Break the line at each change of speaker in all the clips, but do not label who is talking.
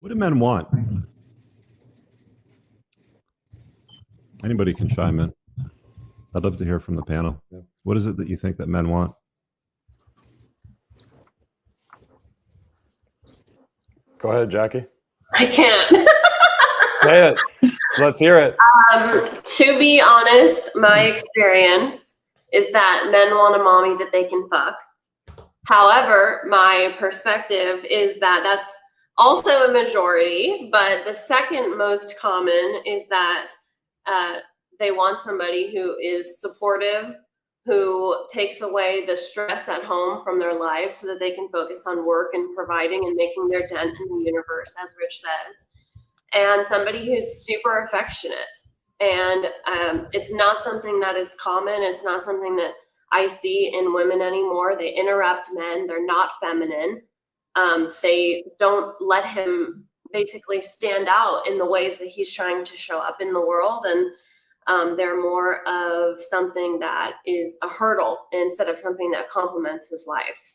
What do men want? Anybody can chime in. I'd love to hear from the panel.
Yeah.
What is it that you think that men want?
Go ahead, Jackie.
I can't.
Say it. Let's hear it.
To be honest, my experience is that men want a mommy that they can fuck. However, my perspective is that that's also a majority, but the second most common is that they want somebody who is supportive, who takes away the stress at home from their lives so that they can focus on work and providing and making their dent in the universe, as Rich says. And somebody who's super affectionate. And it's not something that is common. It's not something that I see in women anymore. They interrupt men. They're not feminine. They don't let him basically stand out in the ways that he's trying to show up in the world. And they're more of something that is a hurdle instead of something that complements his life.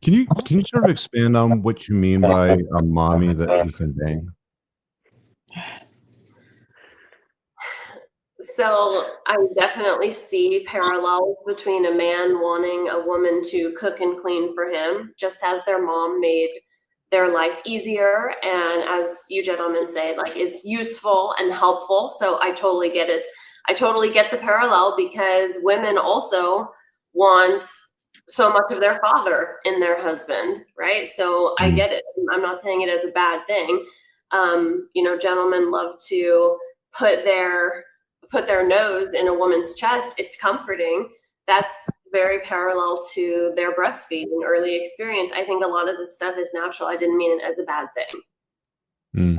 Can you sort of expand on what you mean by a mommy that you can bang?
So I definitely see parallels between a man wanting a woman to cook and clean for him, just as their mom made their life easier. And as you gentlemen say, like, is useful and helpful. So I totally get it. I totally get the parallel because women also want so much of their father in their husband, right? So I get it. I'm not saying it as a bad thing. Gentlemen love to put their nose in a woman's chest. It's comforting. That's very parallel to their breastfeeding early experience. I think a lot of this stuff is natural. I didn't mean it as a bad thing.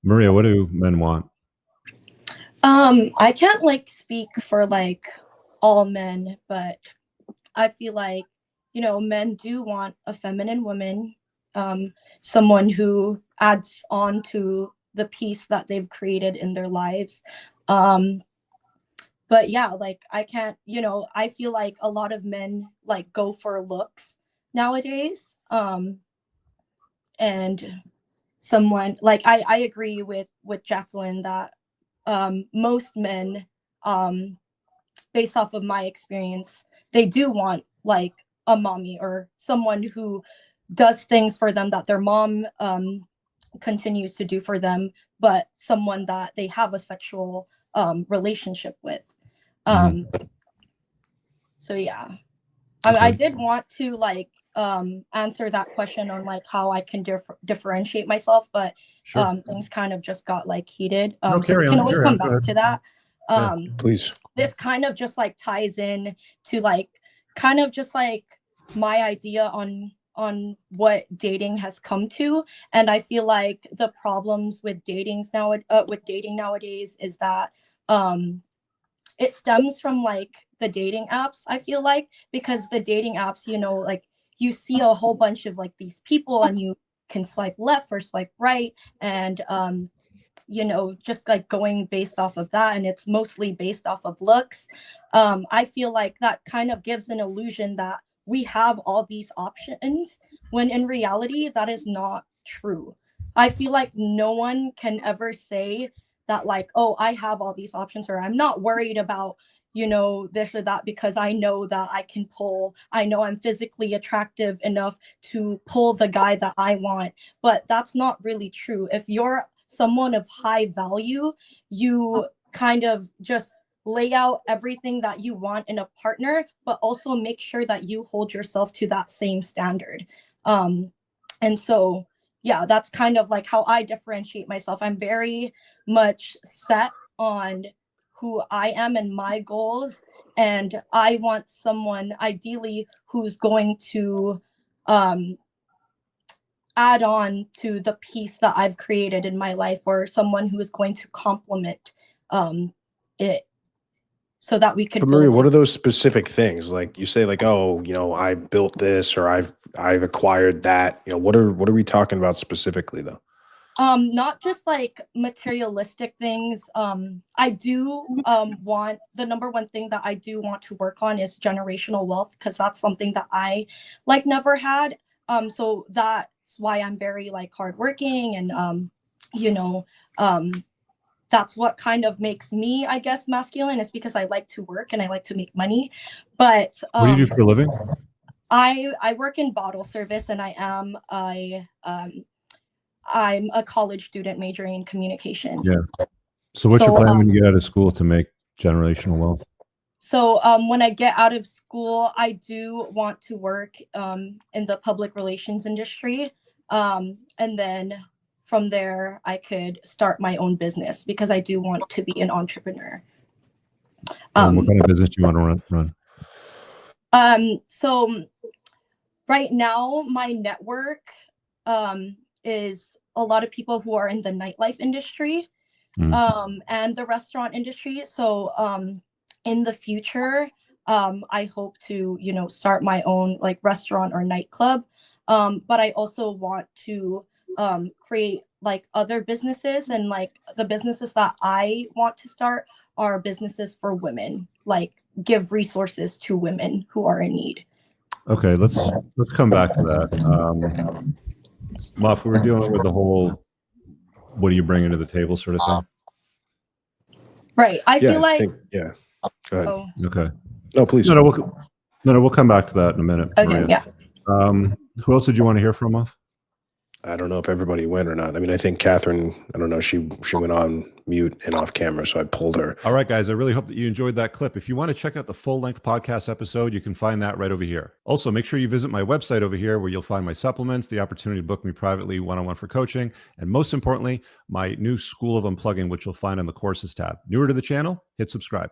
Maria, what do men want?
I can't speak for all men, but I feel like, men do want a feminine woman, someone who adds on to the peace that they've created in their lives. But yeah, I can't, I feel like a lot of men go for looks nowadays. And someone I agree with Jacqueline that most men, based off of my experience, they do want a mommy or someone who does things for them that their mom continues to do for them, but someone that they have a sexual relationship with. So yeah, I did want to answer that question on how I can differentiate myself, but
Sure.
things kind of just got heated.
No,
So we can always come back to that.
Please.
This kind of just ties in to kind of just my idea on what dating has come to. And I feel like the problems with dating nowadays is that it stems from the dating apps, I feel because the dating apps, you see a whole bunch of these people and you can swipe left or swipe right, and just going based off of that, and it's mostly based off of looks. I feel like that kind of gives an illusion that we have all these options, when in reality that is not true. I feel like no one can ever say that oh, I have all these options, or I'm not worried about this or that, because I know that I know I'm physically attractive enough to pull the guy that I want. But that's not really true. If you're someone of high value, you kind of just lay out everything that you want in a partner, but also make sure that you hold yourself to that same standard. And so, yeah, that's kind of how I differentiate myself. I'm very much set on who I am and my goals, and I want someone ideally who's going to add on to the piece that I've created in my life, or someone who is going to complement it, so that we could.
But Maria, what are those specific things? You say oh, I built this, or I've acquired that. What are we talking about specifically though?
Not just materialistic things. I do want, the number one thing that I do want to work on is generational wealth, because that's something that I never had. So that's why I'm very like hardworking, and that's what kind of makes me, I guess, masculine, is because I like to work and I like to make money. But
what do you do for a living?
I work in bottle service, and I'm a college student majoring in communication.
Yeah. So what's your plan when you get out of school to make generational wealth?
So when I get out of school, I do want to work in the public relations industry. And then from there, I could start my own business because I do want to be an entrepreneur.
What kind of business do you want to run?
So right now, my network is a lot of people who are in the nightlife industry and the restaurant industry. So in the future, I hope to, start my own like restaurant or nightclub. But I also want to create like other businesses, and like the businesses that I want to start are businesses for women, like give resources to women who are in need.
Okay, let's come back to that. Muff, we were dealing with the whole what do you bring into the table sort of thing.
Right. I feel like
yeah. Go ahead.
Oh.
Okay.
No, please.
No, we'll come back to that in a minute.
Okay,
Maria.
yeah.
Who else did you want to hear from, Muff?
I don't know if everybody went or not. I mean, I think Catherine, I don't know, she went on mute and off camera, so I pulled her.
All right, guys, I really hope that you enjoyed that clip. If you want to check out the full-length podcast episode, you can find that right over here. Also, make sure you visit my website over here where you'll find my supplements, the opportunity to book me privately one-on-one for coaching, and most importantly, my new School of Unplugging, which you'll find on the courses tab. Newer to the channel, hit subscribe.